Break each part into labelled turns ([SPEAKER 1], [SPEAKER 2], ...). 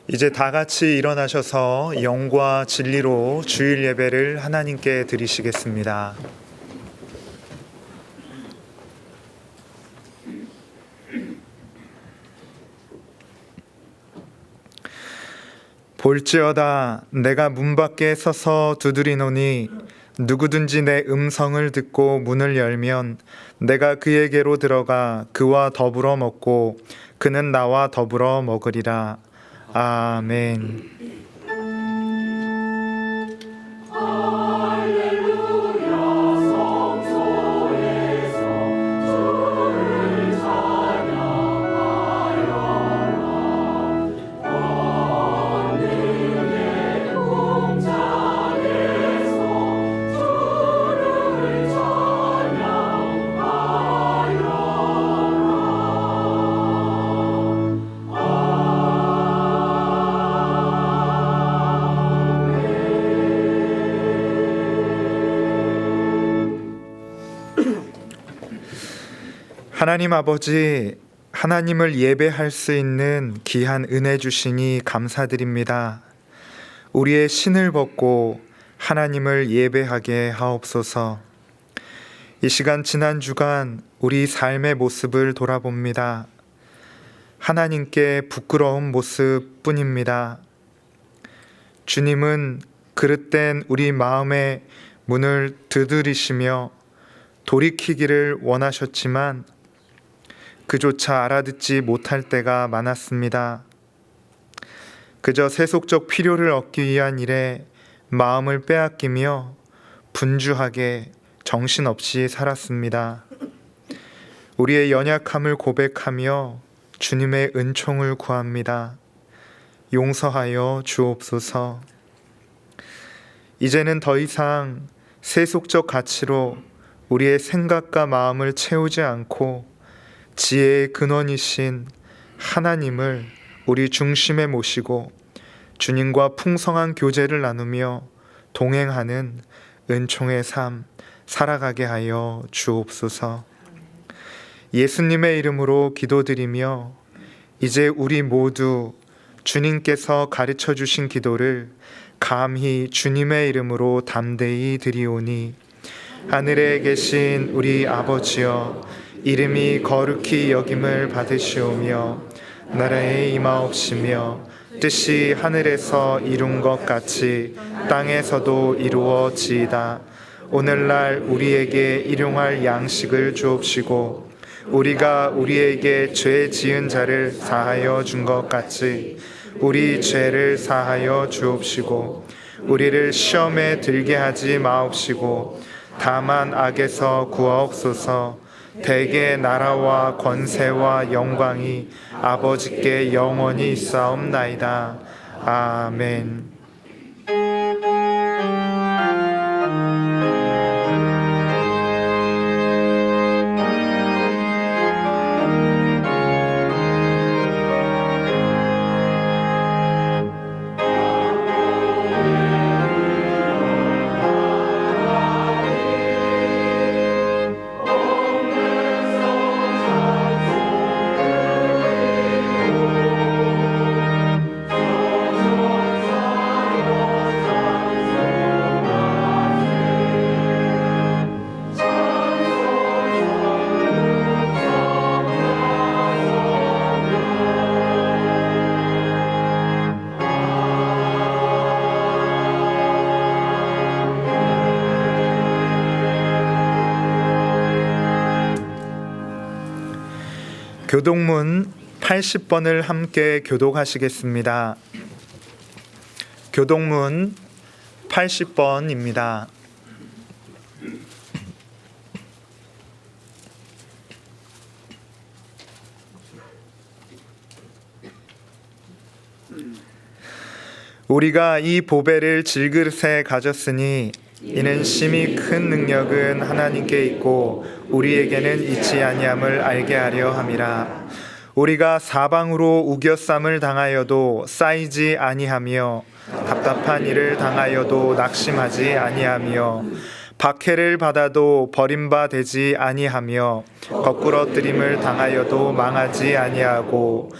[SPEAKER 1] 이제 다 같이 일어나셔서 영과 진리로 주일 예배를 하나님께 드리시겠습니다. 볼지어다 내가 문 밖에 서서 두드리노니 누구든지 내 음성을 듣고 문을 열면 내가 그에게로 들어가 그와 더불어 먹고 그는 나와 더불어 먹으리라. 아멘. 하나님 아버지, 하나님을 예배할 수 있는 귀한 은혜 주시니 감사드립니다. 우리의 신을 벗고 하나님을 예배하게 하옵소서. 이 시간 지난 주간 우리 삶의 모습을 돌아봅니다. 하나님께 부끄러운 모습뿐입니다. 주님은 그릇된 우리 마음의 문을 두드리시며 돌이키기를 원하셨지만 그조차 알아듣지 못할 때가 많았습니다. 그저 세속적 필요를 얻기 위한 일에 마음을 빼앗기며 분주하게 정신없이 살았습니다. 우리의 연약함을 고백하며 주님의 은총을 구합니다. 용서하여 주옵소서. 이제는 더 이상 세속적 가치로 우리의 생각과 마음을 채우지 않고 지혜의 근원이신 하나님을 우리 중심에 모시고 주님과 풍성한 교제를 나누며 동행하는 은총의 삶 살아가게 하여 주옵소서. 예수님의 이름으로 기도드리며 이제 우리 모두 주님께서 가르쳐 주신 기도를 감히 주님의 이름으로 담대히 드리오니 하늘에 계신 우리 아버지여, 이름이 거룩히 여김을 받으시오며 나라에 임하옵시며 뜻이 하늘에서 이룬 것 같이 땅에서도 이루어지이다. 오늘날 우리에게 일용할 양식을 주옵시고 우리가 우리에게 죄 지은 자를 사하여 준 것 같이 우리 죄를 사하여 주옵시고 우리를 시험에 들게 하지 마옵시고 다만 악에서 구하옵소서. 대개 나라와 권세와 영광이 아버지께 영원히 있사옵나이다. 아멘. 교독문 80번을 함께 교독하시겠습니다. 교독문 80번입니다. 우리가 이 보배를 질그릇에 가졌으니 이는 심히 큰 능력은 하나님께 있고 우리에게는 있지 아니함을 알게 하려 함이라. 우리가 사방으로 우겨쌈을 당하여도 쌓이지 아니하며 답답한 일을 당하여도 낙심하지 아니하며 박해를 받아도 버림받지 아니하며 거꾸러뜨림을 당하여도 망하지 아니하고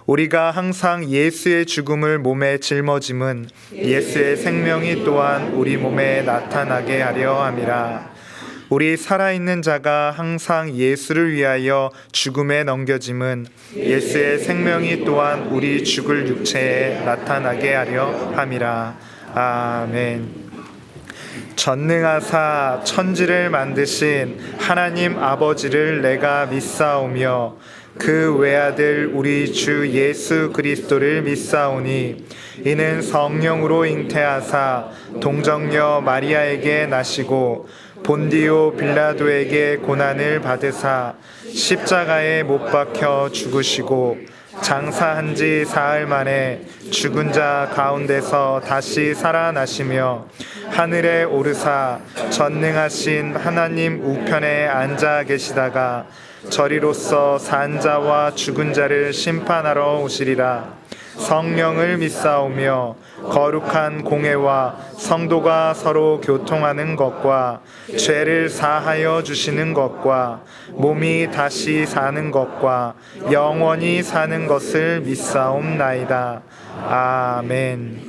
[SPEAKER 1] 우리가 항상 예수의 죽음을 몸에 짊어짐은 예수의 생명이 또한 우리 몸에 나타나게 하려 함이라. 우리 살아있는 자가 항상 예수를 위하여 죽음에 넘겨짐은 예수의 생명이 또한 우리 죽을 육체에 나타나게 하려 함이라. 아멘. 전능하사 천지를 만드신 하나님 아버지를 내가 믿사오며 그 외아들 우리 주 예수 그리스도를 믿사오니 이는 성령으로 잉태하사 동정녀 마리아에게 나시고 본디오 빌라도에게 고난을 받으사 십자가에 못 박혀 죽으시고 장사한 지 사흘 만에 죽은 자 가운데서 다시 살아나시며 하늘에 오르사 전능하신 하나님 우편에 앉아 계시다가 저리로서 산 자와 죽은 자를 심판하러 오시리라. 성령을 믿사오며 거룩한 공회와 성도가 서로 교통하는 것과 죄를 사하여 주시는 것과 몸이 다시 사는 것과 영원히 사는 것을 믿사옵나이다. 아멘.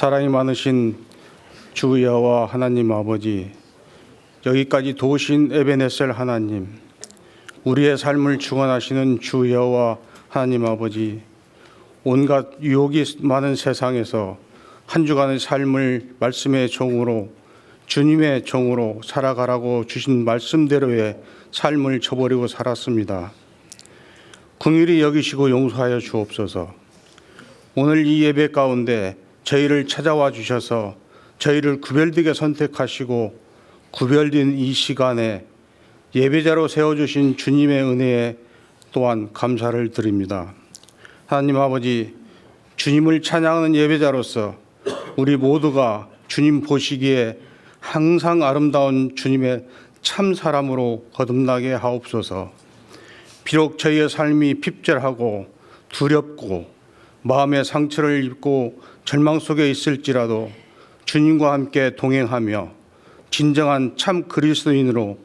[SPEAKER 2] 사랑이 많으신 주 여호와 하나님 아버지, 여기까지 도우신 에베네셀 하나님, 우리의 삶을 주관하시는 주 여호와 하나님 아버지, 온갖 유혹이 많은 세상에서 한 주간의 삶을 말씀의 종으로, 주님의 종으로 살아가라고 주신 말씀대로의 삶을 저버리고 살았습니다. 긍휼히 여기시고 용서하여 주옵소서. 오늘 이 예배 가운데 저희를 찾아와 주셔서 저희를 구별되게 선택하시고 구별된 이 시간에 예배자로 세워주신 주님의 은혜에 또한 감사를 드립니다. 하나님 아버지, 주님을 찬양하는 예배자로서 우리 모두가 주님 보시기에 항상 아름다운 주님의 참 사람으로 거듭나게 하옵소서. 비록 저희의 삶이 핍절하고 두렵고 마음의 상처를 입고 절망 속에 있을지라도 주님과 함께 동행하며 진정한 참 그리스도인으로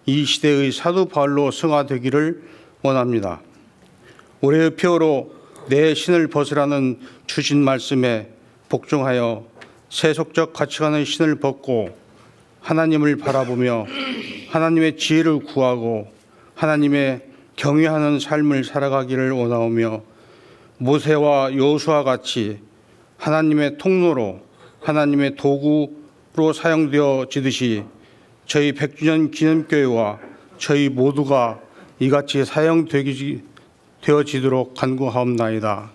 [SPEAKER 2] 이 시대의 사도 바울로 승화되기를 원합니다. 올해의 표어로 내 신을 벗으라는 주신 말씀에 복종하여 세속적 가치관의 신을 벗고 하나님을 바라보며 하나님의 지혜를 구하고 하나님의 경외하는 삶을 살아가기를 원하오며 모세와 여호수아 같이 하나님의 통로로 하나님의 도구로 사용되어지듯이 저희 100주년 기념교회와 저희 모두가 이같이 사용되어지도록 간구하옵나이다.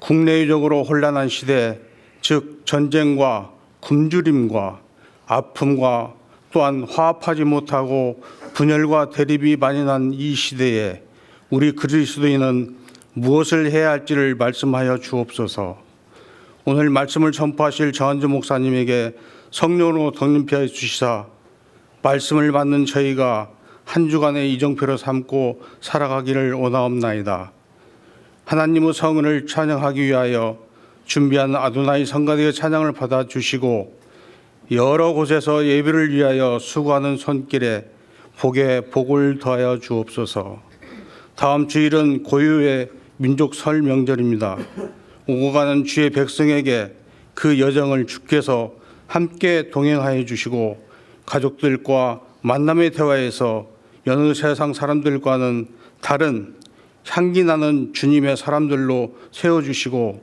[SPEAKER 2] 국내적으로 혼란한 시대, 즉 전쟁과 굶주림과 아픔과 또한 화합하지 못하고 분열과 대립이 만연한 이 시대에 우리 그리스도인은 무엇을 해야 할지를 말씀하여 주옵소서. 오늘 말씀을 전파하실 정한주 목사님에게 성령으로 덧입혀 주시사 말씀을 받는 저희가 한 주간의 이정표로 삼고 살아가기를 원하옵나이다. 하나님의 성은을 찬양하기 위하여 준비한 아도나이 성가대의 찬양을 받아주시고 여러 곳에서 예배를 위하여 수고하는 손길에 복에 복을 더하여 주옵소서. 다음 주일은 고유의 민족 설 명절입니다. 오고 가는 주의 백성에게 그 여정을 주께서 함께 동행하여 주시고 가족들과 만남의 대화에서 여느 세상 사람들과는 다른 향기 나는 주님의 사람들로 세워주시고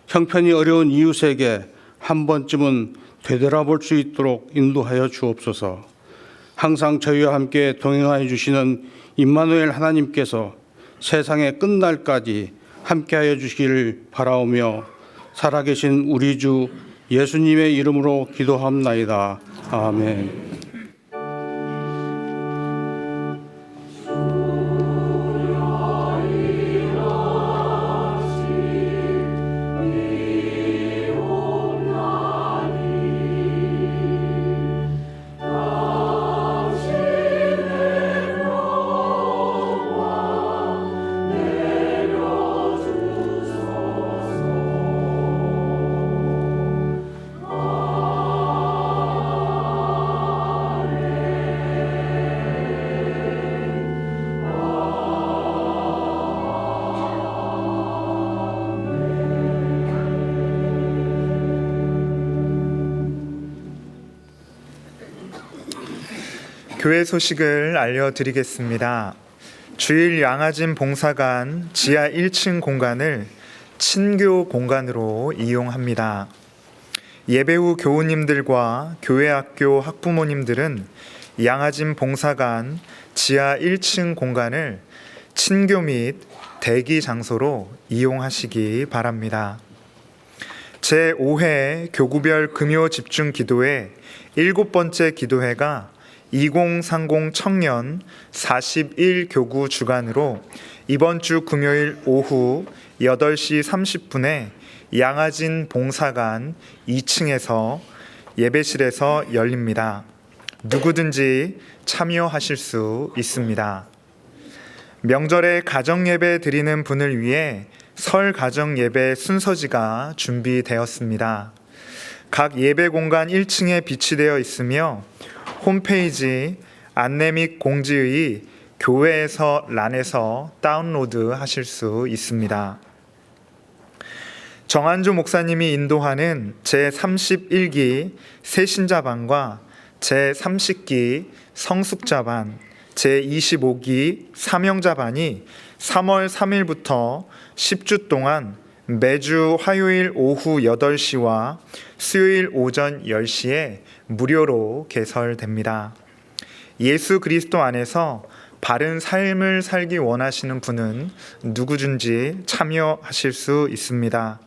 [SPEAKER 2] 형편이 어려운 이웃에게 한 번쯤은 되돌아볼 수 있도록 인도하여 주옵소서. 항상 저희와 함께 동행하여 주시는 임마누엘 하나님께서 세상의 끝날까지 함께하여 주시기를 바라오며 살아계신 우리 주 예수님의 이름으로 기도합나이다. 아멘.
[SPEAKER 1] 교회 소식을 알려드리겠습니다. 주일 양아진 봉사관 지하 1층 공간을 친교 공간으로 이용합니다. 예배 후 교우님들과 교회학교 학부모님들은 양아진 봉사관 지하 1층 공간을 친교 및 대기 장소로 이용하시기 바랍니다. 제5회 교구별 금요 집중 기도회 7번째 기도회가 2030 청년 41교구 주간으로 이번 주 금요일 오후 8시 30분에 양아진 봉사관 2층에서 예배실에서 열립니다. 누구든지 참여하실 수 있습니다. 명절에 가정예배 드리는 분을 위해 설 가정예배 순서지가 준비되었습니다. 각 예배 공간 1층에 비치되어 있으며 홈페이지 안내 및 공지의 교회에서 란에서 다운로드 하실 수 있습니다. 정한주 목사님이 인도하는 제31기 새신자반과 제30기 성숙자반, 제25기 사명자반이 3월 3일부터 10주 동안 매주 화요일 오후 8시와 수요일 오전 10시에 무료로 개설됩니다. 예수 그리스도 안에서 바른 삶을 살기 원하시는 분은 누구든지 참여하실 수 있습니다.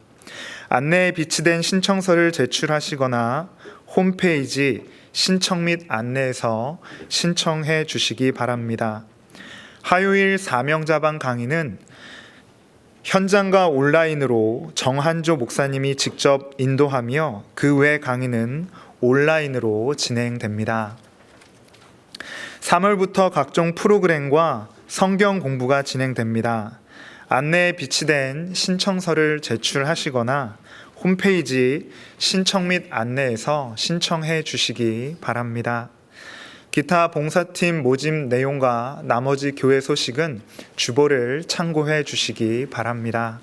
[SPEAKER 1] 안내에 비치된 신청서를 제출하시거나 홈페이지 신청 및 안내에서 신청해 주시기 바랍니다. 화요일 사명자반 강의는 현장과 온라인으로 정한조 목사님이 직접 인도하며 그 외 강의는 온라인으로 진행됩니다. 3월부터 각종 프로그램과 성경 공부가 진행됩니다. 안내에 비치된 신청서를 제출하시거나 홈페이지 신청 및 안내에서 신청해 주시기 바랍니다. 기타 봉사팀 모집 내용과 나머지 교회 소식은 주보를 참고해 주시기 바랍니다.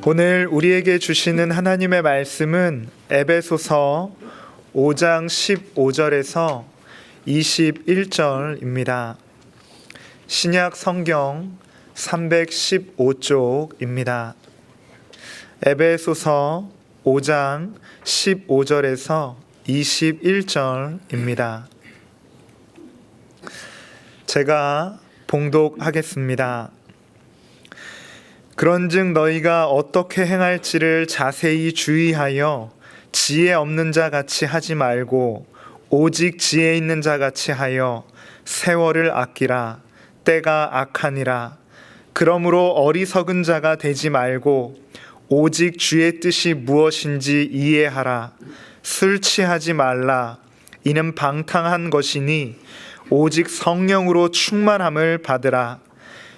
[SPEAKER 1] 오늘 우리에게 주시는 하나님의 말씀은 에베소서 5장 15절에서 21절입니다. 신약 성경 315쪽입니다. 에베소서 5장 15절에서 21절입니다. 제가 봉독하겠습니다. 그런즉 너희가 어떻게 행할지를 자세히 주의하여 지혜 없는 자 같이 하지 말고 오직 지혜 있는 자 같이 하여 세월을 아끼라. 때가 악하니라. 그러므로 어리석은 자가 되지 말고 오직 주의 뜻이 무엇인지 이해하라. 술 취하지 말라. 이는 방탕한 것이니 오직 성령으로 충만함을 받으라.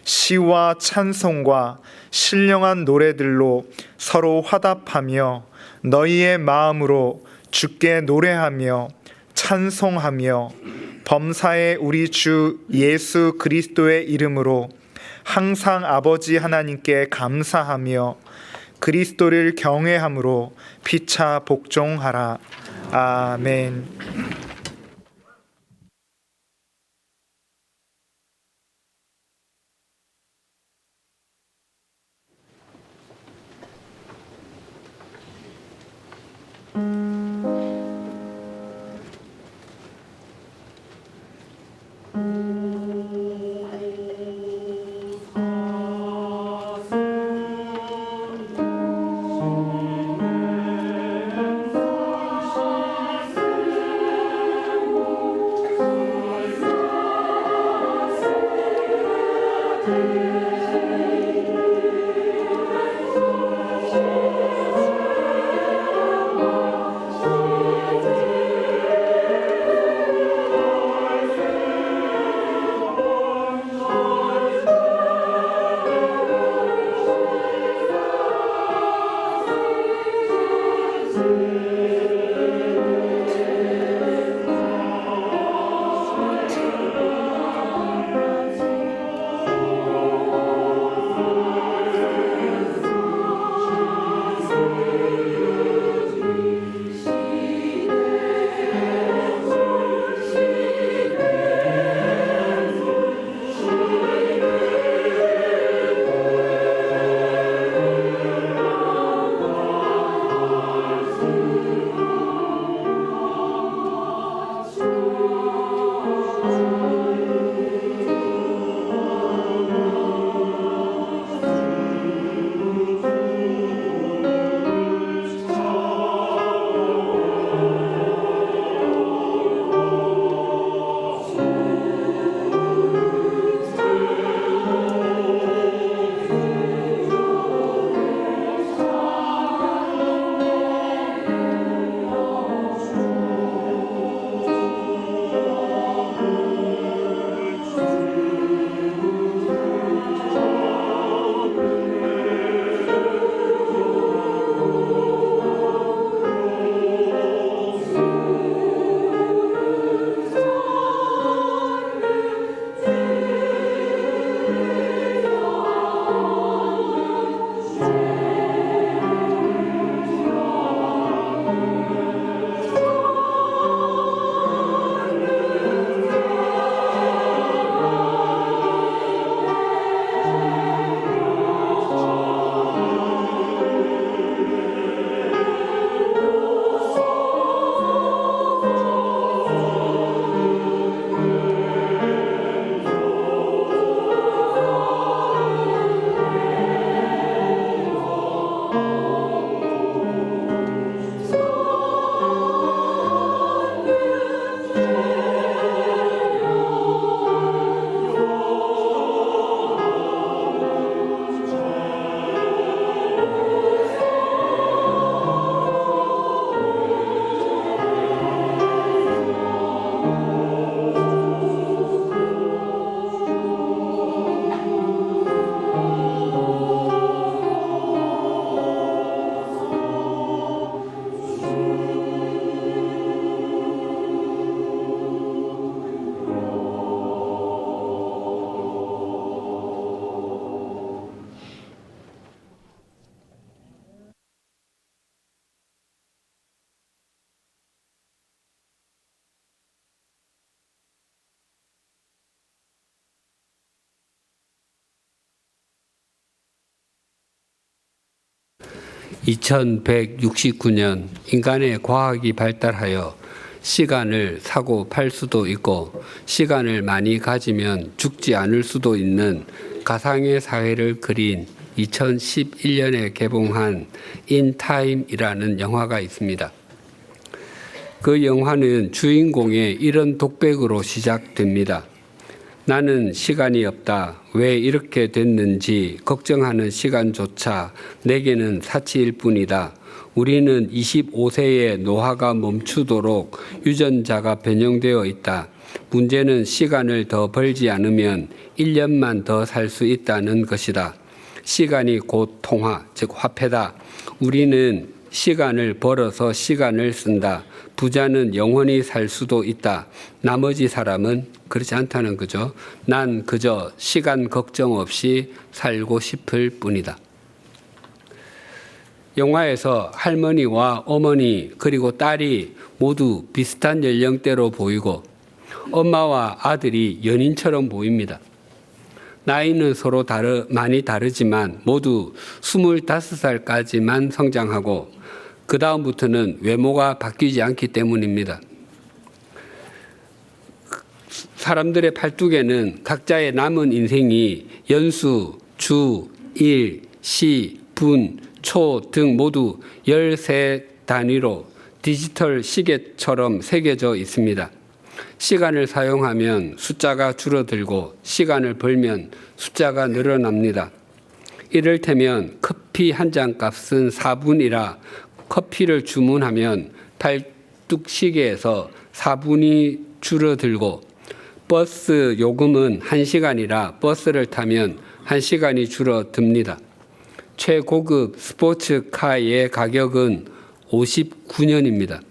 [SPEAKER 1] 시와 찬송과 신령한 노래들로 서로 화답하며 너희의 마음으로 주께 노래하며 찬송하며 범사의 우리 주 예수 그리스도의 이름으로 항상 아버지 하나님께 감사하며 그리스도를 경외함으로 피차 복종하라. 아멘.
[SPEAKER 3] 2169년 인간의 과학이 발달하여 시간을 사고 팔 수도 있고 시간을 많이 가지면 죽지 않을 수도 있는 가상의 사회를 그린 2011년에 개봉한 In Time이라는 영화가 있습니다. 그 영화는 주인공의 이런 독백으로 시작됩니다. 나는 시간이 없다. 왜 이렇게 됐는지 걱정하는 시간조차 내게는 사치일 뿐이다. 우리는 25세의 노화가 멈추도록 유전자가 변형되어 있다. 문제는 시간을 더 벌지 않으면 1년만 더 살 수 있다는 것이다. 시간이 곧 통화, 즉 화폐다. 우리는 시간을 벌어서 시간을 쓴다. 부자는 영원히 살 수도 있다. 나머지 사람은 그렇지 않다는 거죠. 난 그저 시간 걱정 없이 살고 싶을 뿐이다. 영화에서 할머니와 어머니 그리고 딸이 모두 비슷한 연령대로 보이고 엄마와 아들이 연인처럼 보입니다. 나이는 서로 많이 다르지만 모두 25살까지만 성장하고 그 다음부터는 외모가 바뀌지 않기 때문입니다. 사람들의 팔뚝에는 각자의 남은 인생이 연수, 주, 일, 시, 분, 초 등 모두 13단위로 디지털 시계처럼 새겨져 있습니다. 시간을 사용하면 숫자가 줄어들고 시간을 벌면 숫자가 늘어납니다. 이를테면 커피 한 잔 값은 4분이라 커피를 주문하면 팔뚝 시계에서 4분이 줄어들고 버스 요금은 1시간이라 버스를 타면 1시간이 줄어듭니다. 최고급 스포츠카의 가격은 59년입니다.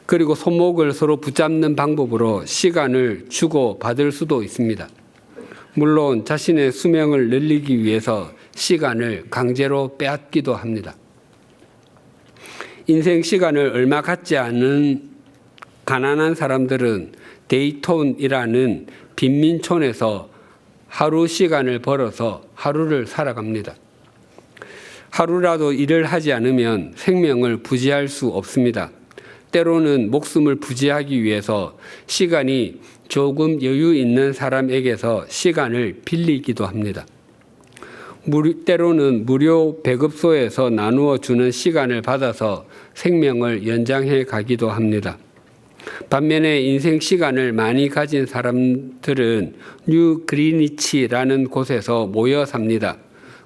[SPEAKER 3] 그리고 손목을 서로 붙잡는 방법으로 시간을 주고 받을 수도 있습니다. 물론 자신의 수명을 늘리기 위해서 시간을 강제로 빼앗기도 합니다. 인생 시간을 얼마 갖지 않은 가난한 사람들은 데이톤이라는 빈민촌에서 하루 시간을 벌어서 하루를 살아갑니다. 하루라도 일을 하지 않으면 생명을 부지할 수 없습니다. 때로는 목숨을 부지하기 위해서 시간이 조금 여유 있는 사람에게서 시간을 빌리기도 합니다. 때로는 무료 배급소에서 나누어 주는 시간을 받아서 생명을 연장해 가기도 합니다. 반면에 인생 시간을 많이 가진 사람들은 뉴 그리니치라는 곳에서 모여 삽니다.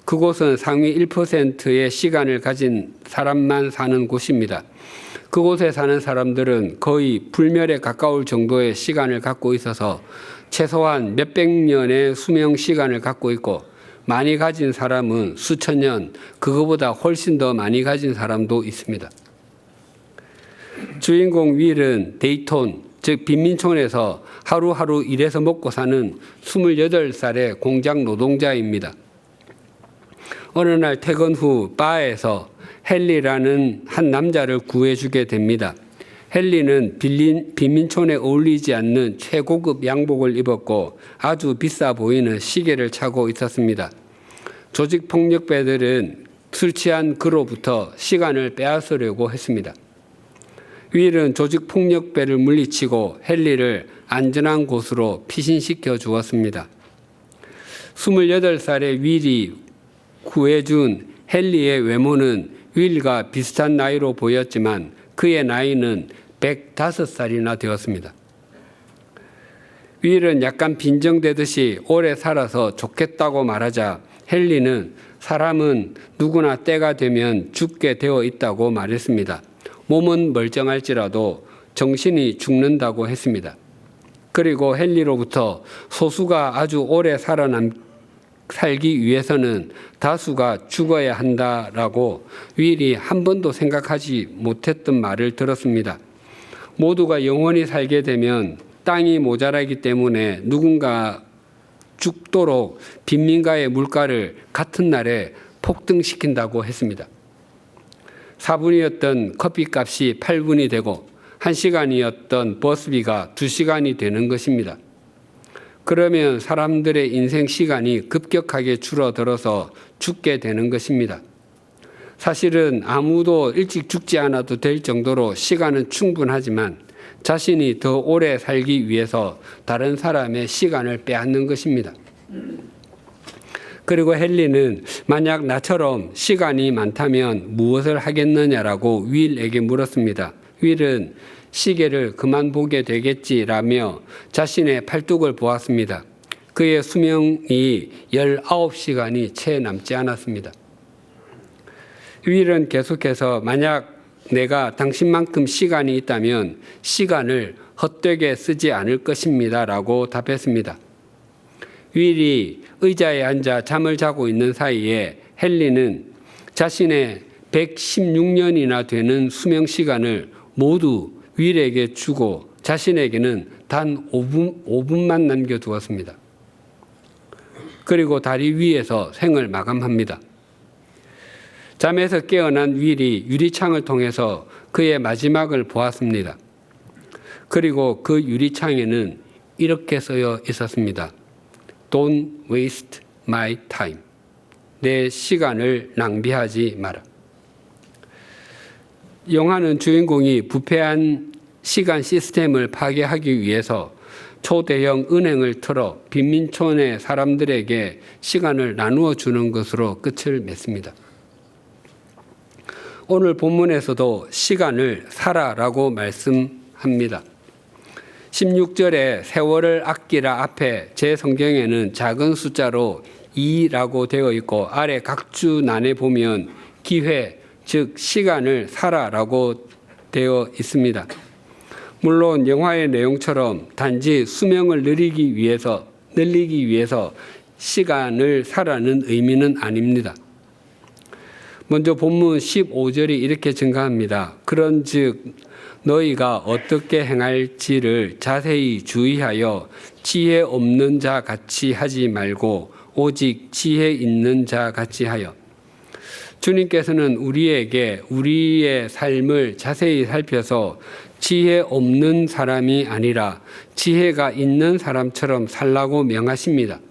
[SPEAKER 3] 그곳은 상위 1%의 시간을 가진 사람만 사는 곳입니다. 그곳에 사는 사람들은 거의 불멸에 가까울 정도의 시간을 갖고 있어서 최소한 몇백 년의 수명 시간을 갖고 있고 많이 가진 사람은 수천 년, 그거보다 훨씬 더 많이 가진 사람도 있습니다. 주인공 윌은 데이톤, 즉 빈민촌에서 하루하루 일해서 먹고 사는 28살의 공장 노동자입니다. 어느 날 퇴근 후 바에서 헨리라는 한 남자를 구해주게 됩니다. 헨리는 빈민촌에 어울리지 않는 최고급 양복을 입었고 아주 비싸 보이는 시계를 차고 있었습니다. 조직폭력배들은 술 취한 그로부터 시간을 빼앗으려고 했습니다. 윌은 조직폭력배를 물리치고 헨리를 안전한 곳으로 피신시켜 주었습니다. 28살의 윌이 구해준 헨리의 외모는 윌과 비슷한 나이로 보였지만 그의 나이는 105살이나 되었습니다. 윌은 약간 빈정대듯이 오래 살아서 좋겠다고 말하자 헨리는 사람은 누구나 때가 되면 죽게 되어 있다고 말했습니다. 몸은 멀쩡할지라도 정신이 죽는다고 했습니다. 그리고 헨리로부터 소수가 아주 오래 살기 위해서는 다수가 죽어야 한다라고 윌이 한 번도 생각하지 못했던 말을 들었습니다. 모두가 영원히 살게 되면 땅이 모자라기 때문에 누군가 죽도록 빈민가의 물가를 같은 날에 폭등시킨다고 했습니다. 4분이었던 커피값이 8분이 되고 1시간이었던 버스비가 2시간이 되는 것입니다. 그러면 사람들의 인생 시간이 급격하게 줄어들어서 죽게 되는 것입니다. 사실은 아무도 일찍 죽지 않아도 될 정도로 시간은 충분하지만 자신이 더 오래 살기 위해서 다른 사람의 시간을 빼앗는 것입니다. 그리고 헨리는 만약 나처럼 시간이 많다면 무엇을 하겠느냐라고 윌에게 물었습니다. 윌은 시계를 그만 보게 되겠지라며 자신의 팔뚝을 보았습니다. 그의 수명이 19시간이 채 남지 않았습니다. 윌은 계속해서 만약 내가 당신만큼 시간이 있다면 시간을 헛되게 쓰지 않을 것입니다 라고 답했습니다. 윌이 의자에 앉아 잠을 자고 있는 사이에 헨리는 자신의 116년이나 되는 수명 시간을 모두 윌에게 주고 자신에게는 단 5분만 남겨두었습니다. 그리고 다리 위에서 생을 마감합니다. 잠에서 깨어난 윌이 유리창을 통해서 그의 마지막을 보았습니다. 그리고 그 유리창에는 이렇게 쓰여 있었습니다. Don't waste my time. 내 시간을 낭비하지 마라. 영화는 주인공이 부패한 시간 시스템을 파괴하기 위해서 초대형 은행을 틀어 빈민촌의 사람들에게 시간을 나누어 주는 것으로 끝을 맺습니다. 오늘 본문에서도 시간을 사라라고 말씀합니다. 16절에 세월을 아끼라 앞에 제 성경에는 작은 숫자로 2라고 되어 있고 아래 각주난에 보면 기회, 즉 시간을 사라라고 되어 있습니다. 물론 영화의 내용처럼 단지 수명을 늘리기 위해서 시간을 사라는 의미는 아닙니다. 먼저 본문 15절이 이렇게 증가합니다. 그런즉 너희가 어떻게 행할지를 자세히 주의하여 지혜 없는 자 같이 하지 말고 오직 지혜 있는 자 같이 하여. 주님께서는 우리에게 우리의 삶을 자세히 살펴서 지혜 없는 사람이 아니라 지혜가 있는 사람처럼 살라고 명하십니다.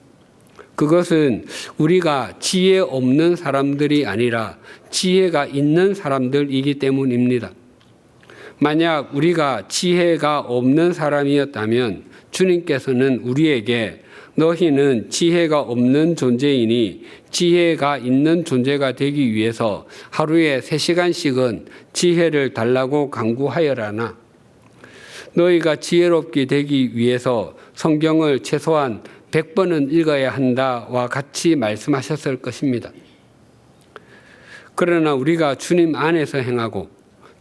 [SPEAKER 3] 그것은 우리가 지혜 없는 사람들이 아니라 지혜가 있는 사람들이기 때문입니다. 만약 우리가 지혜가 없는 사람이었다면 주님께서는 우리에게 너희는 지혜가 없는 존재이니 지혜가 있는 존재가 되기 위해서 하루에 3시간씩은 지혜를 달라고 강구하여라나 너희가 지혜롭게 되기 위해서 성경을 최소한 100번은 읽어야 한다와 같이 말씀하셨을 것입니다. 그러나 우리가 주님 안에서 행하고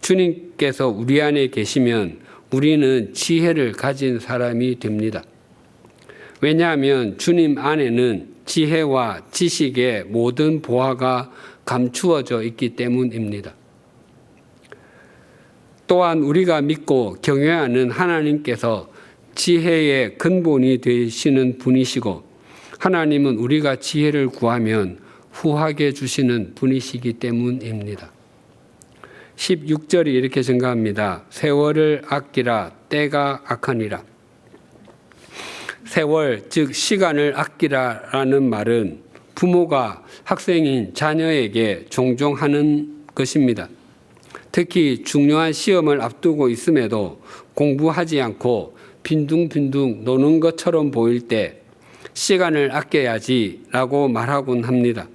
[SPEAKER 3] 주님께서 우리 안에 계시면 우리는 지혜를 가진 사람이 됩니다. 왜냐하면 주님 안에는 지혜와 지식의 모든 보화가 감추어져 있기 때문입니다. 또한 우리가 믿고 경외하는 하나님께서 지혜의 근본이 되시는 분이시고 하나님은 우리가 지혜를 구하면 후하게 주시는 분이시기 때문입니다. 16절이 이렇게 증가합니다. 세월을 아끼라 때가 악하니라. 세월, 즉 시간을 아끼라라는 말은 부모가 학생인 자녀에게 종종 하는 것입니다. 특히 중요한 시험을 앞두고 있음에도 공부하지 않고 빈둥빈둥 노는 것처럼 보일 때 시간을 아껴야지라고 말하곤 합니다.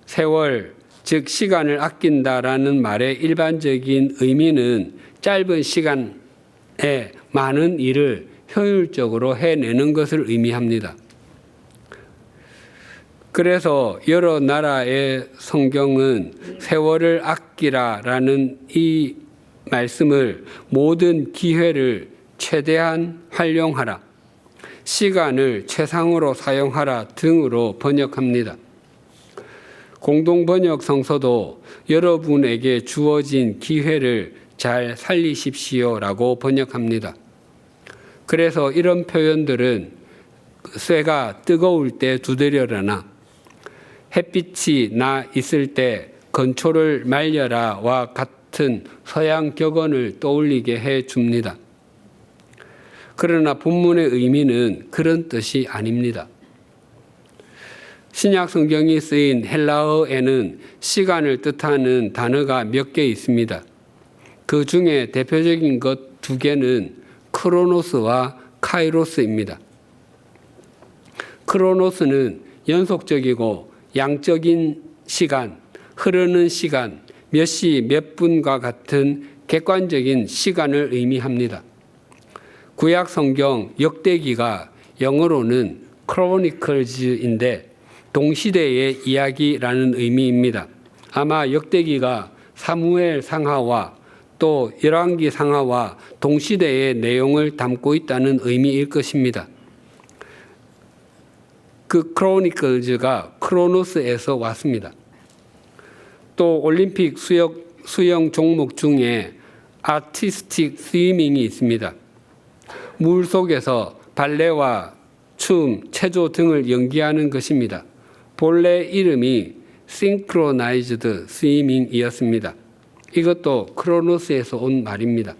[SPEAKER 3] 세월, 즉 시간을 아낀다라는 말의 일반적인 의미는 짧은 시간에 많은 일을 효율적으로 해내는 것을 의미합니다. 그래서 여러 나라의 성경은 세월을 아끼라라는 이 말씀을 모든 기회를 최대한 활용하라, 시간을 최상으로 사용하라 등으로 번역합니다. 공동번역 성서도 여러분에게 주어진 기회를 잘 살리십시오라고 번역합니다. 그래서 이런 표현들은 쇠가 뜨거울 때 두드려라나 햇빛이 나 있을 때 건초를 말려라와 같은 서양 격언을 떠올리게 해 줍니다. 그러나 본문의 의미는 그런 뜻이 아닙니다. 신약 성경이 쓰인 헬라어에는 시간을 뜻하는 단어가 몇 개 있습니다. 그 중에 대표적인 것 두 개는 크로노스와 카이로스입니다. 크로노스는 연속적이고 양적인 시간, 흐르는 시간, 몇 시 몇 분과 같은 객관적인 시간을 의미합니다. 구약 성경 역대기가 영어로는 크로니클즈인데 동시대의 이야기라는 의미입니다. 아마 역대기가 사무엘 상하와 또 열왕기 상하와 동시대의 내용을 담고 있다는 의미일 것입니다. 그 크로니클즈가 크로노스에서 왔습니다. 또 올림픽 수영 종목 중에 아티스틱 스위밍이 있습니다. 물 속에서 발레와 춤, 체조 등을 연기하는 것입니다. 본래 이름이 싱크로나이즈드 스위밍이었습니다. 이것도 크로노스에서 온 말입니다.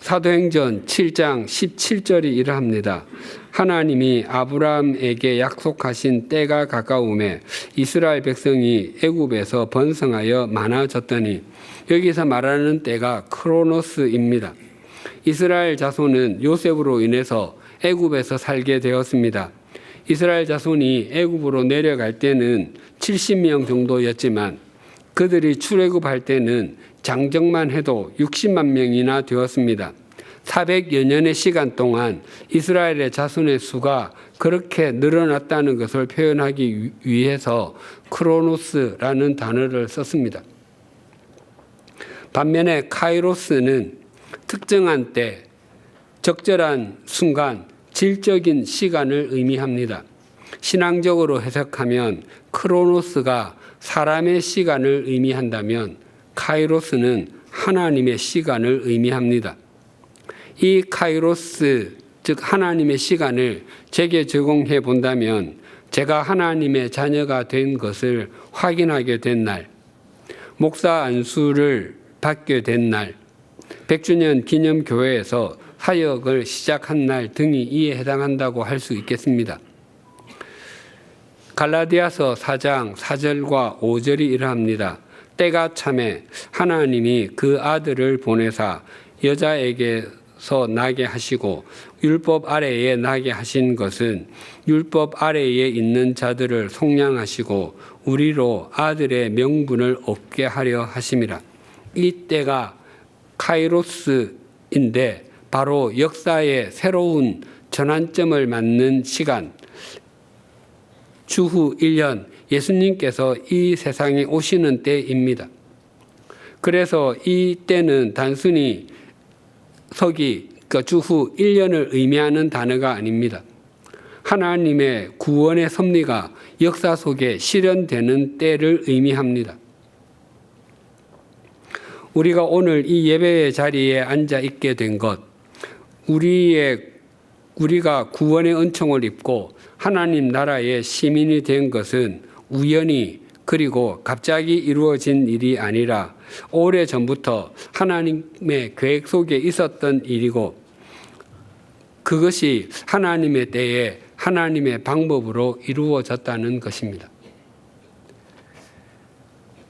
[SPEAKER 3] 사도행전 7장 17절이 이러합니다. 하나님이 아브라함에게 약속하신 때가 가까움에 이스라엘 백성이 애굽에서 번성하여 많아졌더니, 여기서 말하는 때가 크로노스입니다. 이스라엘 자손은 요셉으로 인해서 애굽에서 살게 되었습니다. 이스라엘 자손이 애굽으로 내려갈 때는 70명 정도였지만 그들이 출애굽할 때는 장정만 해도 60만 명이나 되었습니다. 400여 년의 시간 동안 이스라엘의 자손의 수가 그렇게 늘어났다는 것을 표현하기 위해서 크로노스라는 단어를 썼습니다. 반면에 카이로스는 특정한 때, 적절한 순간, 질적인 시간을 의미합니다. 신앙적으로 해석하면 크로노스가 사람의 시간을 의미한다면 카이로스는 하나님의 시간을 의미합니다. 이 카이로스, 즉 하나님의 시간을 제게 제공해 본다면 제가 하나님의 자녀가 된 것을 확인하게 된 날, 목사 안수를 받게 된 날, 100주년 기념교회에서 사역을 시작한 날 등이 이에 해당한다고 할 수 있겠습니다. 갈라디아서 4장 4절과 5절이 이러합니다. 때가 참에 하나님이 그 아들을 보내사 여자에게서 나게 하시고 율법 아래에 나게 하신 것은 율법 아래에 있는 자들을 속량하시고 우리로 아들의 명분을 얻게 하려 하심이라. 이 때가 카이로스인데 바로 역사의 새로운 전환점을 맞는 시간, 주후 1년 예수님께서 이 세상에 오시는 때입니다. 그래서 이 때는 단순히 서기, 그러니까 주후 1년을 의미하는 단어가 아닙니다. 하나님의 구원의 섭리가 역사 속에 실현되는 때를 의미합니다. 우리가 오늘 이 예배의 자리에 앉아 있게 된 것, 우리가 구원의 은총을 입고 하나님 나라의 시민이 된 것은 우연히 그리고 갑자기 이루어진 일이 아니라 오래전부터 하나님의 계획 속에 있었던 일이고 그것이 하나님의 때에 하나님의 방법으로 이루어졌다는 것입니다.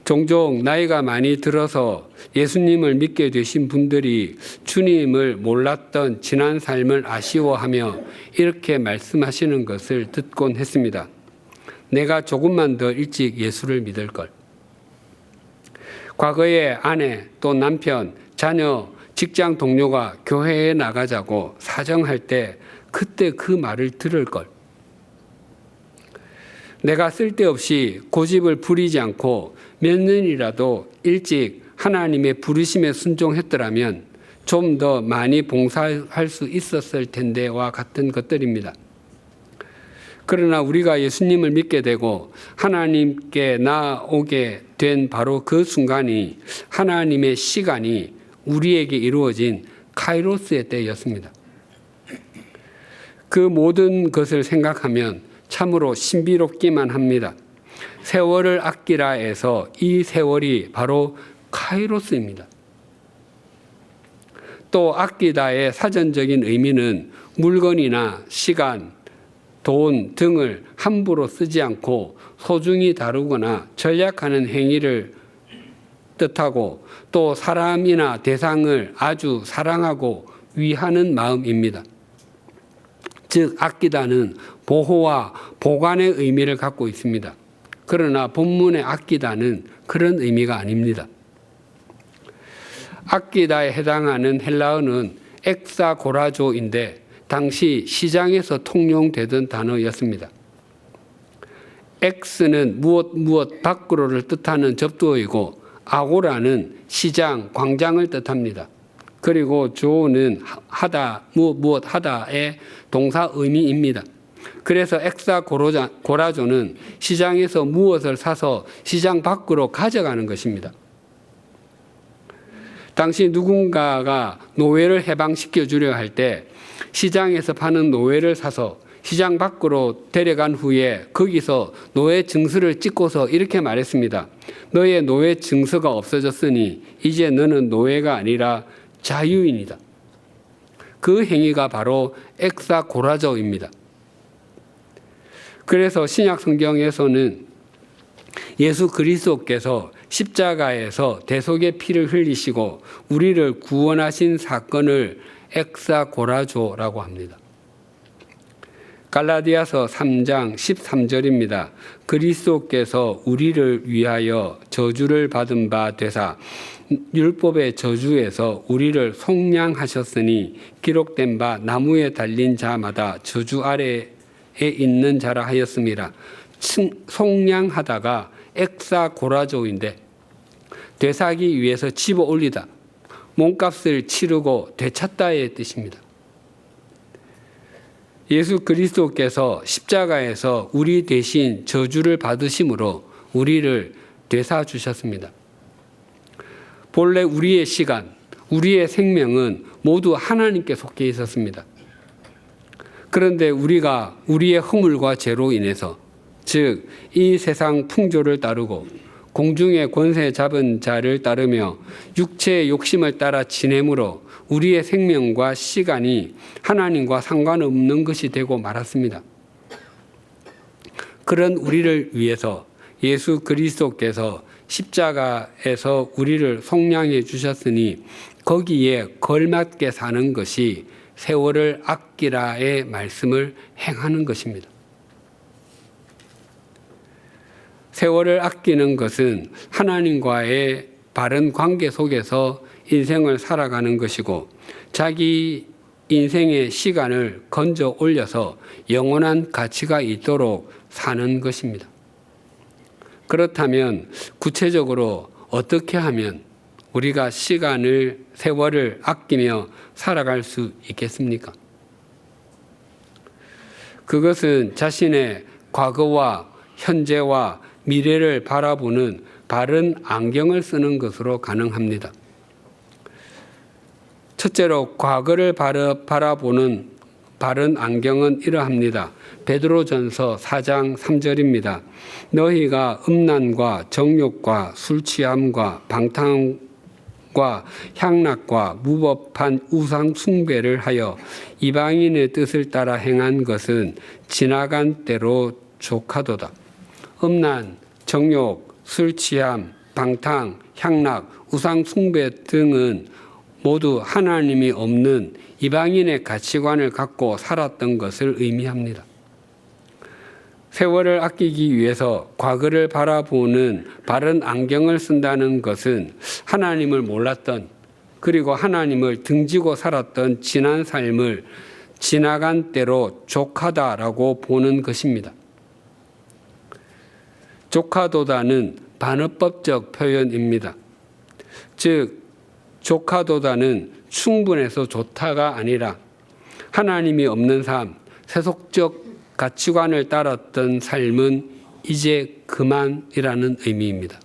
[SPEAKER 3] 종종 나이가 많이 들어서 예수님을 믿게 되신 분들이 주님을 몰랐던 지난 삶을 아쉬워하며 이렇게 말씀하시는 것을 듣곤 했습니다. 내가 조금만 더 일찍 예수를 믿을 걸. 과거에 아내 또 남편, 자녀, 직장 동료가 교회에 나가자고 사정할 때 그때 그 말을 들을 걸. 내가 쓸데없이 고집을 부리지 않고 몇 년이라도 일찍 하나님의 부르심에 순종했더라면 좀 더 많이 봉사할 수 있었을 텐데와 같은 것들입니다. 그러나 우리가 예수님을 믿게 되고 하나님께 나아오게 된 바로 그 순간이 하나님의 시간이 우리에게 이루어진 카이로스의 때였습니다. 그 모든 것을 생각하면 참으로 신비롭기만 합니다. 세월을 아끼라에서 이 세월이 바로 카이로스입니다. 또 아끼다의 사전적인 의미는 물건이나 시간, 돈 등을 함부로 쓰지 않고 소중히 다루거나 전략하는 행위를 뜻하고 또 사람이나 대상을 아주 사랑하고 위하는 마음입니다. 즉 아끼다는 보호와 보관의 의미를 갖고 있습니다. 그러나 본문의 아끼다는 그런 의미가 아닙니다. 아끼다에 해당하는 헬라어는 엑사고라조인데 당시 시장에서 통용되던 단어였습니다. 엑스는 무엇 밖으로를 뜻하는 접두어이고 아고라는 시장, 광장을 뜻합니다. 그리고 조는 하다, 무엇 하다의 동사 의미입니다. 그래서 엑사고라조는 시장에서 무엇을 사서 시장 밖으로 가져가는 것입니다. 당시 누군가가 노예를 해방시켜 주려 할 때 시장에서 파는 노예를 사서 시장 밖으로 데려간 후에 거기서 노예 증서를 찍고서 이렇게 말했습니다. 너의 노예 증서가 없어졌으니 이제 너는 노예가 아니라 자유인이다. 그 행위가 바로 엑사고라조입니다. 그래서 신약 성경에서는 예수 그리스도께서 십자가에서 대속의 피를 흘리시고 우리를 구원하신 사건을 엑사고라조라고 합니다. 갈라디아서 3장 13절입니다. 그리스도께서 우리를 위하여 저주를 받은 바 되사 율법의 저주에서 우리를 속량하셨으니 기록된 바 나무에 달린 자마다 저주 아래에 있는 자라 하였습니다. 속량하다가 엑사고라조인데 되사기 위해서 집어 올리다, 몸값을 치르고 되찾다의 뜻입니다. 예수 그리스도께서 십자가에서 우리 대신 저주를 받으심으로 우리를 되사 주셨습니다. 본래 우리의 시간, 우리의 생명은 모두 하나님께 속해 있었습니다. 그런데 우리가 우리의 허물과 죄로 인해서 즉 이 세상 풍조를 따르고 공중의 권세 잡은 자를 따르며 육체의 욕심을 따라 지내므로 우리의 생명과 시간이 하나님과 상관없는 것이 되고 말았습니다. 그런 우리를 위해서 예수 그리스도께서 십자가에서 우리를 속량해 주셨으니 거기에 걸맞게 사는 것이 세월을 아끼라의 말씀을 행하는 것입니다. 세월을 아끼는 것은 하나님과의 바른 관계 속에서 인생을 살아가는 것이고 자기 인생의 시간을 건져 올려서 영원한 가치가 있도록 사는 것입니다. 그렇다면 구체적으로 어떻게 하면 우리가 세월을 아끼며 살아갈 수 있겠습니까? 그것은 자신의 과거와 현재와 미래를 바라보는 바른 안경을 쓰는 것으로 가능합니다. 첫째로 과거를 바라보는 바른 안경은 이러합니다. 베드로전서 4장 3절입니다. 너희가 음란과 정욕과 술 취함과 방탕과 향락과 무법한 우상 숭배를 하여 이방인의 뜻을 따라 행한 것은 지나간 때로 족하도다. 음란, 정욕, 술 취함, 방탕, 향락, 우상 숭배 등은 모두 하나님이 없는 이방인의 가치관을 갖고 살았던 것을 의미합니다. 세월을 아끼기 위해서 과거를 바라보는 바른 안경을 쓴다는 것은 하나님을 몰랐던 그리고 하나님을 등지고 살았던 지난 삶을 지나간 때로 족하다라고 보는 것입니다. 족하도다는 반어법적 표현입니다. 즉 족하도다는 충분해서 좋다가 아니라 하나님이 없는 삶, 세속적 가치관을 따랐던 삶은 이제 그만이라는 의미입니다.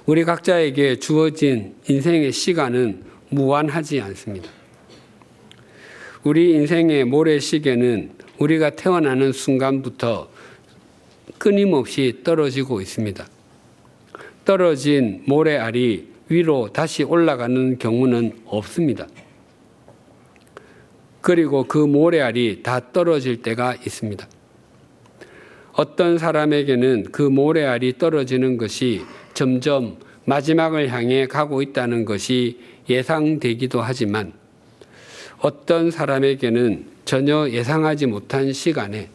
[SPEAKER 3] 우리 각자에게 주어진 인생의 시간은 무한하지 않습니다. 우리 인생의 모래시계는 우리가 태어나는 순간부터 끊임없이 떨어지고 있습니다. 떨어진 모래알이 위로 다시 올라가는 경우는 없습니다. 그리고 그 모래알이 다 떨어질 때가 있습니다. 어떤 사람에게는 그 모래알이 떨어지는 것이 점점 마지막을 향해 가고 있다는 것이 예상되기도 하지만 어떤 사람에게는 전혀 예상하지 못한 시간에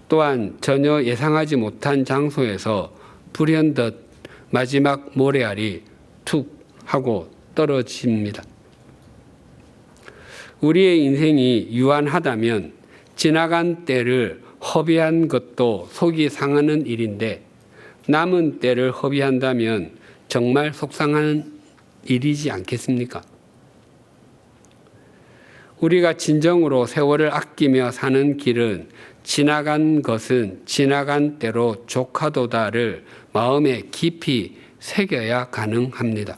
[SPEAKER 3] 또한 전혀 예상하지 못한 장소에서 불현듯 마지막 모래알이 툭 하고 떨어집니다. 우리의 인생이 유한하다면 지나간 때를 허비한 것도 속이 상하는 일인데 남은 때를 허비한다면 정말 속상한 일이지 않겠습니까? 우리가 진정으로 세월을 아끼며 사는 길은 지나간 것은 지나간 때로 족하도다를 마음에 깊이 새겨야 가능합니다.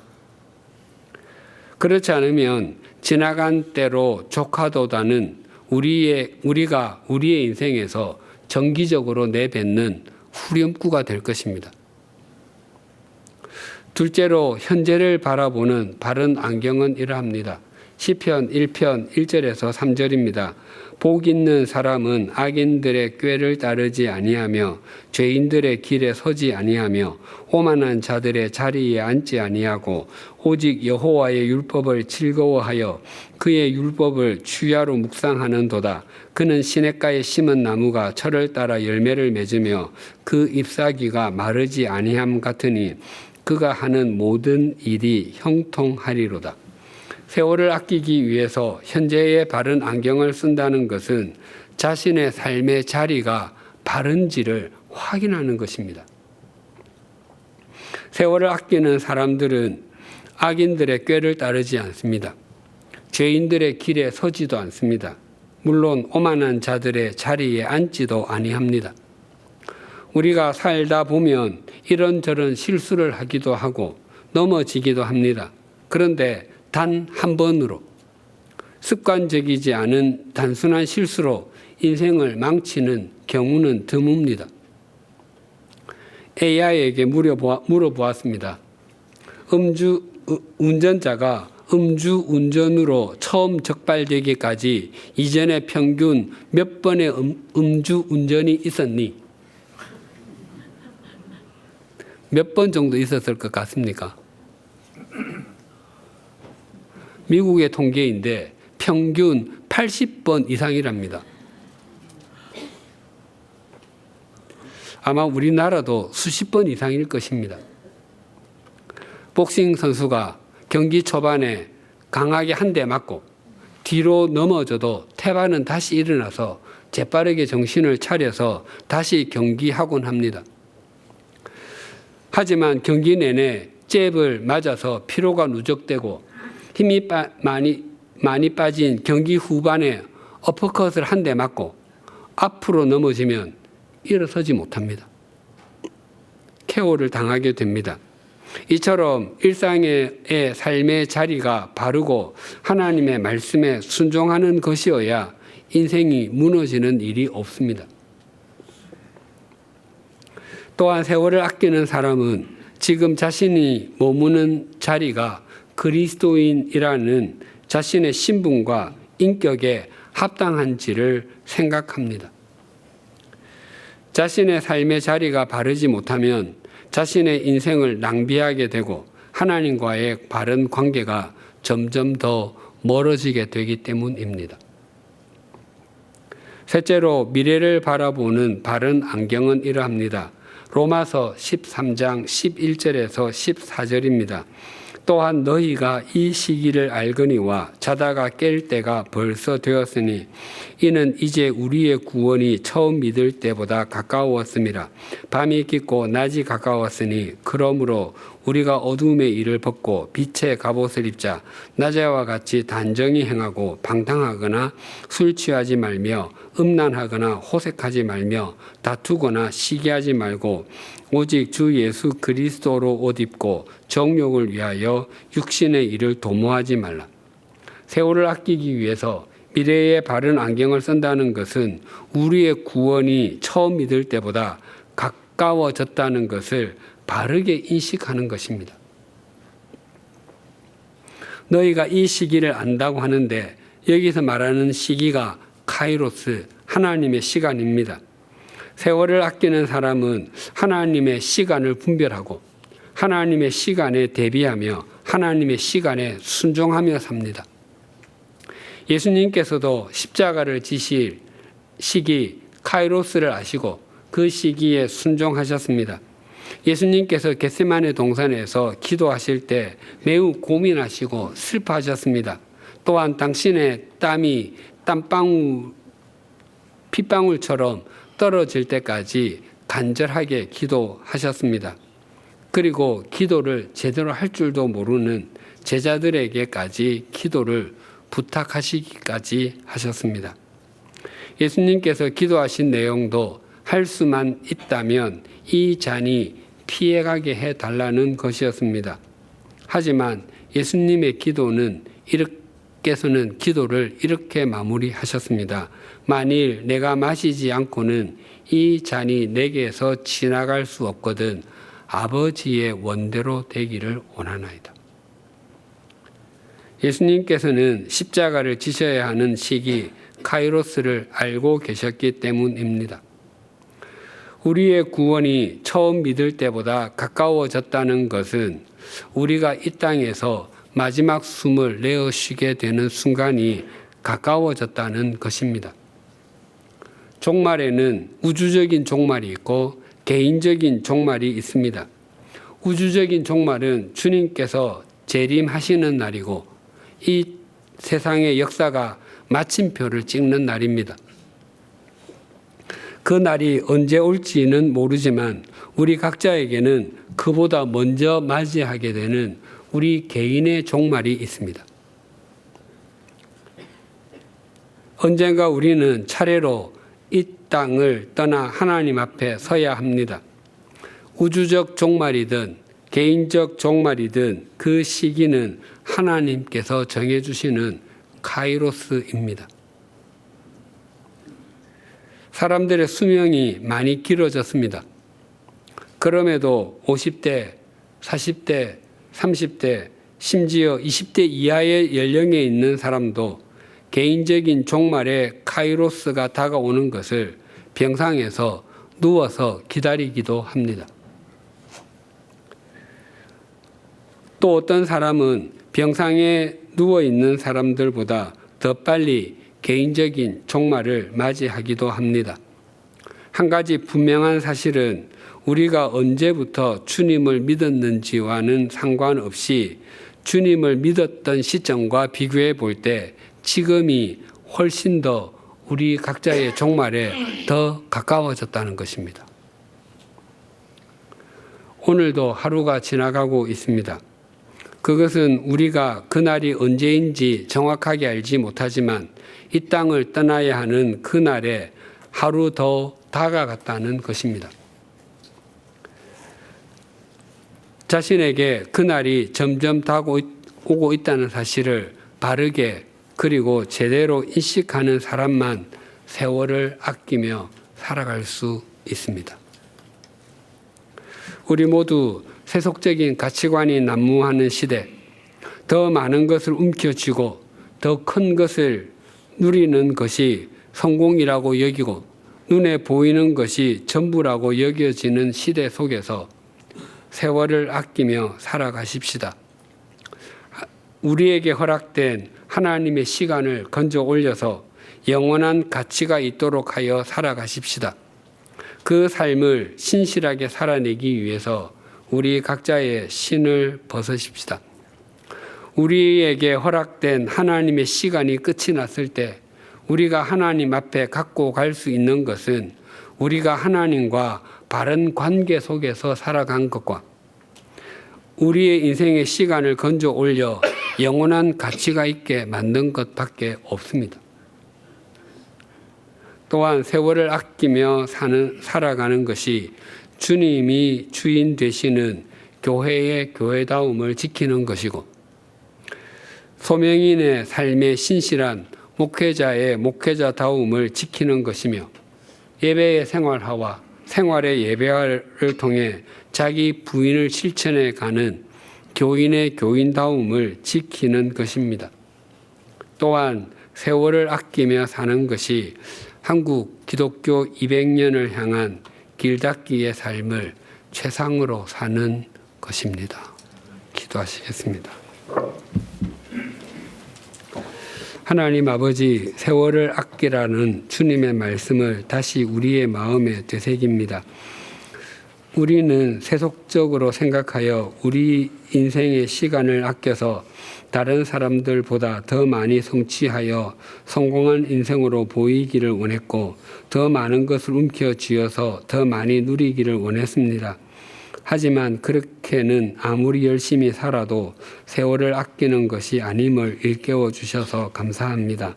[SPEAKER 3] 그렇지 않으면 지나간 때로 족하도다는 우리가 우리의 인생에서 정기적으로 내뱉는 후렴구가 될 것입니다. 둘째로 현재를 바라보는 바른 안경은 이러합니다. 시편 1편 1절에서 3절입니다. 복 있는 사람은 악인들의 꾀를 따르지 아니하며 죄인들의 길에 서지 아니하며 오만한 자들의 자리에 앉지 아니하고 오직 여호와의 율법을 즐거워하여 그의 율법을 주야로 묵상하는도다. 그는 시냇가에 심은 나무가 철을 따라 열매를 맺으며 그 잎사귀가 마르지 아니함 같으니 그가 하는 모든 일이 형통하리로다. 세월을 아끼기 위해서 현재의 바른 안경을 쓴다는 것은 자신의 삶의 자리가 바른지를 확인하는 것입니다. 세월을 아끼는 사람들은 악인들의 꾀를 따르지 않습니다. 죄인들의 길에 서지도 않습니다. 물론 오만한 자들의 자리에 앉지도 아니합니다. 우리가 살다 보면 이런저런 실수를 하기도 하고 넘어지기도 합니다. 그런데 단 한 번으로 습관적이지 않은 단순한 실수로 인생을 망치는 경우는 드뭅니다. AI에게 물어보았습니다. 운전자가 음주 운전으로 처음 적발되기까지 이전에 평균 몇 번의 음주 운전이 있었니? 몇 번 정도 있었을 것 같습니까? 미국의 통계인데 평균 80번 이상이랍니다. 아마 우리나라도 수십 번 이상일 것입니다. 복싱 선수가 경기 초반에 강하게 한 대 맞고 뒤로 넘어져도 태반은 다시 일어나서 재빠르게 정신을 차려서 다시 경기하곤 합니다. 하지만 경기 내내 잽을 맞아서 피로가 누적되고 힘이 많이 빠진 경기 후반에 어퍼컷을 한 대 맞고 앞으로 넘어지면 일어서지 못합니다. KO를 당하게 됩니다. 이처럼 일상의 삶의 자리가 바르고 하나님의 말씀에 순종하는 것이어야 인생이 무너지는 일이 없습니다. 또한 세월을 아끼는 사람은 지금 자신이 머무는 자리가 그리스도인이라는 자신의 신분과 인격에 합당한지를 생각합니다. 자신의 삶의 자리가 바르지 못하면 자신의 인생을 낭비하게 되고 하나님과의 바른 관계가 점점 더 멀어지게 되기 때문입니다. 셋째로 미래를 바라보는 바른 안경은 이러합니다. 로마서 13장 11절에서 14절입니다. 또한 너희가 이 시기를 알거니와 자다가 깰 때가 벌써 되었으니 이는 이제 우리의 구원이 처음 믿을 때보다 가까웠음이라. 밤이 깊고 낮이 가까웠으니 그러므로 우리가 어둠의 일을 벗고 빛의 갑옷을 입자. 낮에와 같이 단정히 행하고 방탕하거나 술 취하지 말며 음란하거나 호색하지 말며 다투거나 시기하지 말고 오직 주 예수 그리스도로 옷 입고 정욕을 위하여 육신의 일을 도모하지 말라. 세월을 아끼기 위해서 미래의 바른 안경을 쓴다는 것은 우리의 구원이 처음 믿을 때보다 가까워졌다는 것을 바르게 인식하는 것입니다. 너희가 이 시기를 안다고 하는데 여기서 말하는 시기가 카이로스, 하나님의 시간입니다. 세월을 아끼는 사람은 하나님의 시간을 분별하고 하나님의 시간에 대비하며 하나님의 시간에 순종하며 삽니다. 예수님께서도 십자가를 지실 시기 카이로스를 아시고 그 시기에 순종하셨습니다. 예수님께서 겟세마네 동산에서 기도하실 때 매우 고민하시고 슬퍼하셨습니다. 또한 당신의 땀이 핏방울처럼 떨어질 때까지 간절하게 기도하셨습니다. 그리고 기도를 제대로 할 줄도 모르는 제자들에게까지 기도를 부탁하시기까지 하셨습니다. 예수님께서 기도하신 내용도 할 수만 있다면 이 잔이 피해가게 해달라는 것이었습니다. 하지만 예수님의 께서는 기도를 이렇게 마무리하셨습니다. 만일 내가 마시지 않고는 이 잔이 내게서 지나갈 수 없거든 아버지의 원대로 되기를 원하나이다. 예수님께서는 십자가를 지셔야 하는 시기 카이로스를 알고 계셨기 때문입니다. 우리의 구원이 처음 믿을 때보다 가까워졌다는 것은 우리가 이 땅에서 마지막 숨을 내어 쉬게 되는 순간이 가까워졌다는 것입니다. 종말에는 우주적인 종말이 있고 개인적인 종말이 있습니다. 우주적인 종말은 주님께서 재림하시는 날이고 이 세상의 역사가 마침표를 찍는 날입니다. 그 날이 언제 올지는 모르지만 우리 각자에게는 그보다 먼저 맞이하게 되는 우리 개인의 종말이 있습니다. 언젠가 우리는 차례로 이 땅을 떠나 하나님 앞에 서야 합니다. 우주적 종말이든 개인적 종말이든 그 시기는 하나님께서 정해주시는 카이로스입니다. 사람들의 수명이 많이 길어졌습니다. 그럼에도 50대, 40대, 30대, 심지어 20대 이하의 연령에 있는 사람도 개인적인 종말의 카이로스가 다가오는 것을 병상에서 누워서 기다리기도 합니다. 또 어떤 사람은 병상에 누워있는 사람들보다 더 빨리 개인적인 종말을 맞이하기도 합니다. 한 가지 분명한 사실은 우리가 언제부터 주님을 믿었는지와는 상관없이 주님을 믿었던 시점과 비교해 볼 때 지금이 훨씬 더 우리 각자의 종말에 더 가까워졌다는 것입니다. 오늘도 하루가 지나가고 있습니다. 그것은 우리가 그날이 언제인지 정확하게 알지 못하지만 이 땅을 떠나야 하는 그날에 하루 더 다가갔다는 것입니다. 자신에게 그날이 점점 다가오고 있다는 사실을 바르게 그리고 제대로 인식하는 사람만 세월을 아끼며 살아갈 수 있습니다. 우리 모두 세속적인 가치관이 난무하는 시대, 더 많은 것을 움켜쥐고 더 큰 것을 누리는 것이 성공이라고 여기고 눈에 보이는 것이 전부라고 여겨지는 시대 속에서 세월을 아끼며 살아가십시다. 우리에게 허락된 하나님의 시간을 건져 올려서 영원한 가치가 있도록 하여 살아가십시다. 그 삶을 신실하게 살아내기 위해서 우리 각자의 신을 벗으십시다. 우리에게 허락된 하나님의 시간이 끝이 났을 때 우리가 하나님 앞에 갖고 갈 수 있는 것은 우리가 하나님과 바른 관계 속에서 살아간 것과 우리의 인생의 시간을 건져 올려 영원한 가치가 있게 만든 것밖에 없습니다. 또한 세월을 아끼며 살아가는 것이 주님이 주인 되시는 교회의 교회다움을 지키는 것이고 소명인의 삶의 신실한 목회자의 목회자다움을 지키는 것이며 예배의 생활화와 생활의 예배화를 통해 자기 부인을 실천해 가는 교인의 교인다움을 지키는 것입니다. 또한 세월을 아끼며 사는 것이 한국 기독교 200년을 향한 길닦기의 삶을 최상으로 사는 것입니다. 기도하시겠습니다. 하나님 아버지, 세월을 아끼라는 주님의 말씀을 다시 우리의 마음에 되새깁니다. 우리는 세속적으로 생각하여 우리 인생의 시간을 아껴서 다른 사람들보다 더 많이 성취하여 성공한 인생으로 보이기를 원했고 더 많은 것을 움켜쥐어서 더 많이 누리기를 원했습니다. 하지만 그렇게는 아무리 열심히 살아도 세월을 아끼는 것이 아님을 일깨워 주셔서 감사합니다.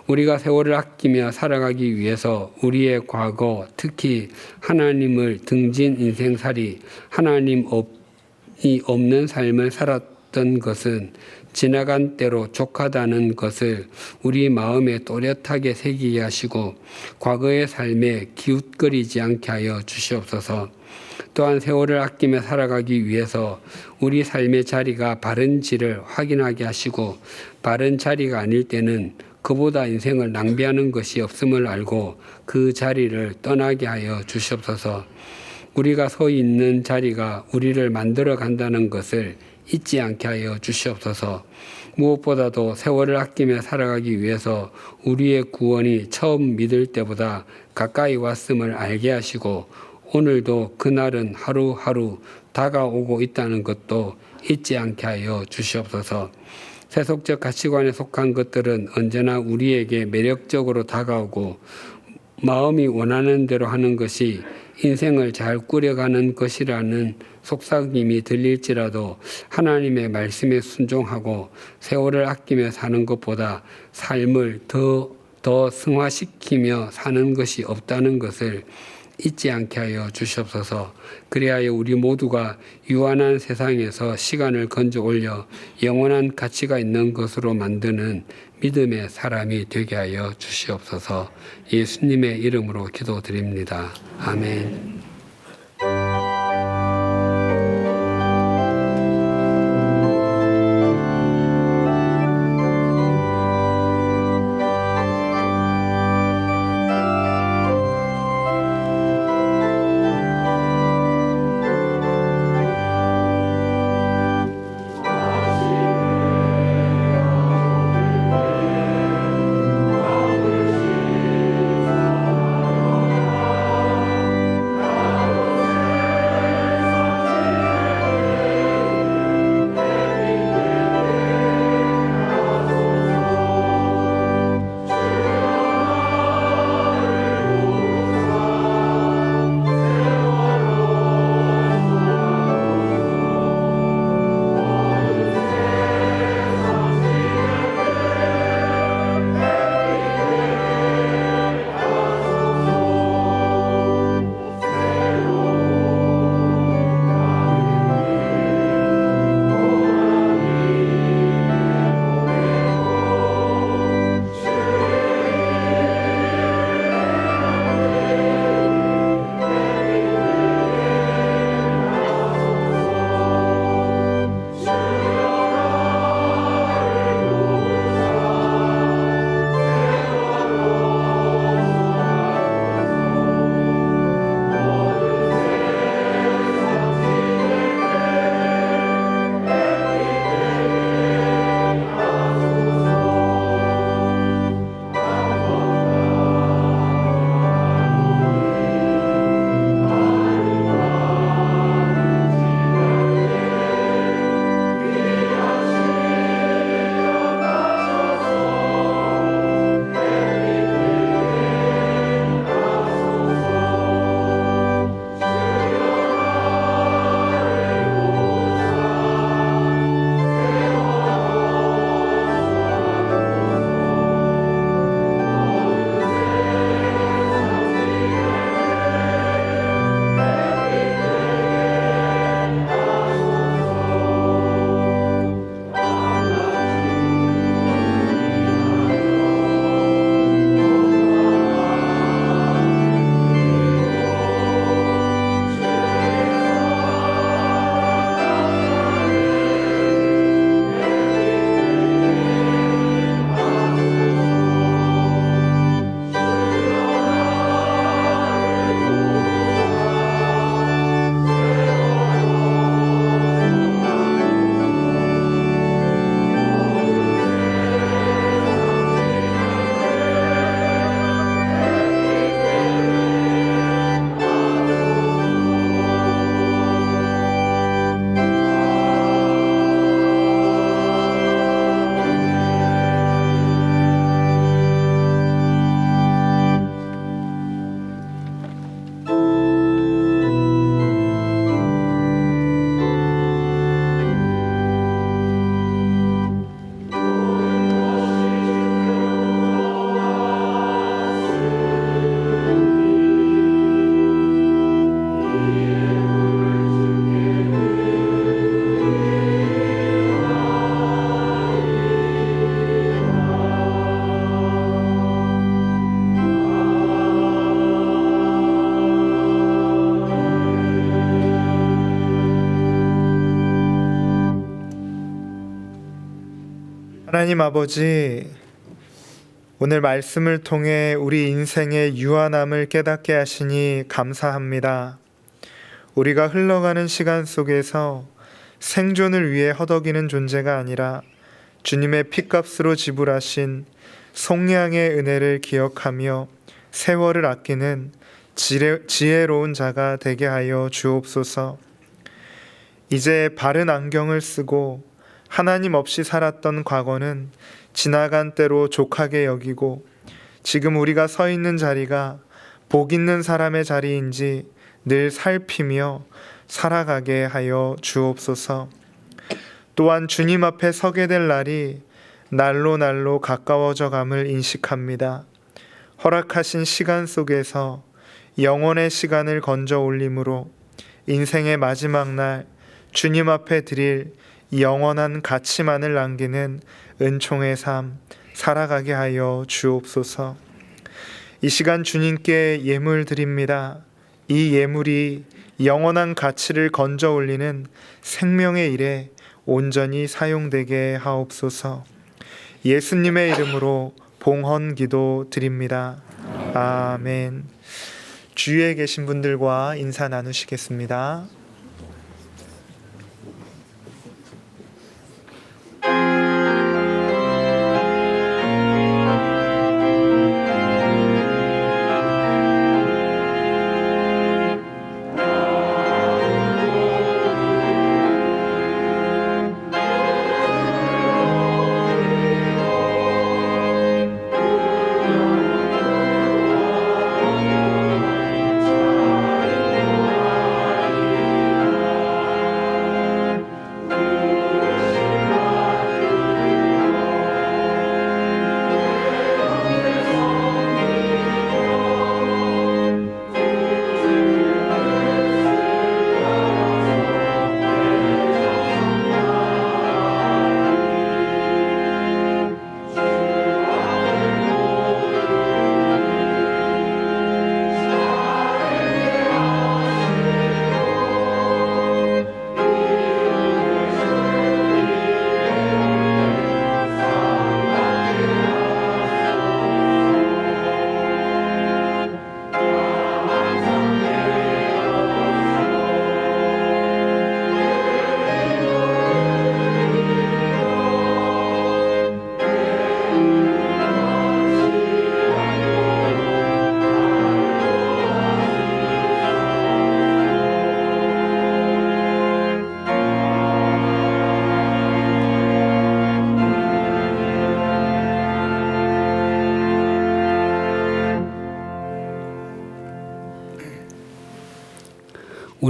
[SPEAKER 3] 우리가 세월을 아끼며 살아가기 위해서 우리의 과거, 특히 하나님을 등진 인생살이, 하나님이 없는 삶을 살았던 것은 지나간 때로 족하다는 것을 우리 마음에 또렷하게 새기게 하시고 과거의 삶에 기웃거리지 않게 하여 주시옵소서. 또한 세월을 아끼며 살아가기 위해서 우리 삶의 자리가 바른지를 확인하게 하시고 바른 자리가 아닐 때는 그보다 인생을 낭비하는 것이 없음을 알고 그 자리를 떠나게 하여 주시옵소서. 우리가 서 있는 자리가 우리를 만들어 간다는 것을 잊지 않게 하여 주시옵소서. 무엇보다도 세월을 아끼며 살아가기 위해서 우리의 구원이 처음 믿을 때보다 가까이 왔음을 알게 하시고 오늘도 그날은 하루하루 다가오고 있다는 것도 잊지 않게 하여 주시옵소서. 세속적 가치관에 속한 것들은 언제나 우리에게 매력적으로 다가오고 마음이 원하는 대로 하는 것이 인생을 잘 꾸려가는 것이라는 속삭임이 들릴지라도 하나님의 말씀에 순종하고 세월을 아끼며 사는 것보다 삶을 더 승화시키며 사는 것이 없다는 것을 잊지 않게 하여 주시옵소서. 그리하여 우리 모두가 유한한 세상에서 시간을 건져 올려 영원한 가치가 있는 것으로 만드는 믿음의 사람이 되게 하여 주시옵소서. 예수님의 이름으로 기도드립니다. 아멘.
[SPEAKER 1] 하나님 아버지, 오늘 말씀을 통해 우리 인생의 유한함을 깨닫게 하시니 감사합니다. 우리가 흘러가는 시간 속에서 생존을 위해 허덕이는 존재가 아니라 주님의 핏값으로 지불하신 속량의 은혜를 기억하며 세월을 아끼는 지혜로운 자가 되게 하여 주옵소서. 이제 바른 안경을 쓰고 하나님 없이 살았던 과거는 지나간 때로 족하게 여기고 지금 우리가 서 있는 자리가 복 있는 사람의 자리인지 늘 살피며 살아가게 하여 주옵소서. 또한 주님 앞에 서게 될 날이 날로 가까워져 감을 인식합니다. 허락하신 시간 속에서 영혼의 시간을 건져 올림으로 인생의 마지막 날 주님 앞에 드릴 영원한 가치만을 남기는 은총의 삶 살아가게 하여 주옵소서. 이 시간 주님께 예물 드립니다. 이 예물이 영원한 가치를 건져 올리는 생명의 일에 온전히 사용되게 하옵소서. 예수님의 이름으로 봉헌 기도 드립니다. 아멘. 주위에 계신 분들과 인사 나누시겠습니다.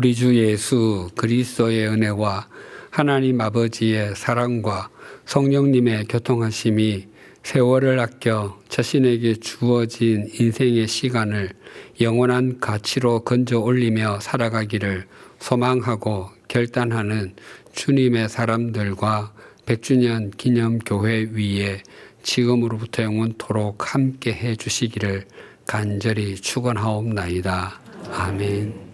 [SPEAKER 3] 우리 주 예수 그리스도의 은혜와 하나님 아버지의 사랑과 성령님의 교통하심이 세월을 아껴 자신에게 주어진 인생의 시간을 영원한 가치로 건져 올리며 살아가기를 소망하고 결단하는 주님의 사람들과 100주년 기념교회 위에 지금으로부터 영원토록 함께 해 주시기를 간절히 축원하옵나이다. 아멘.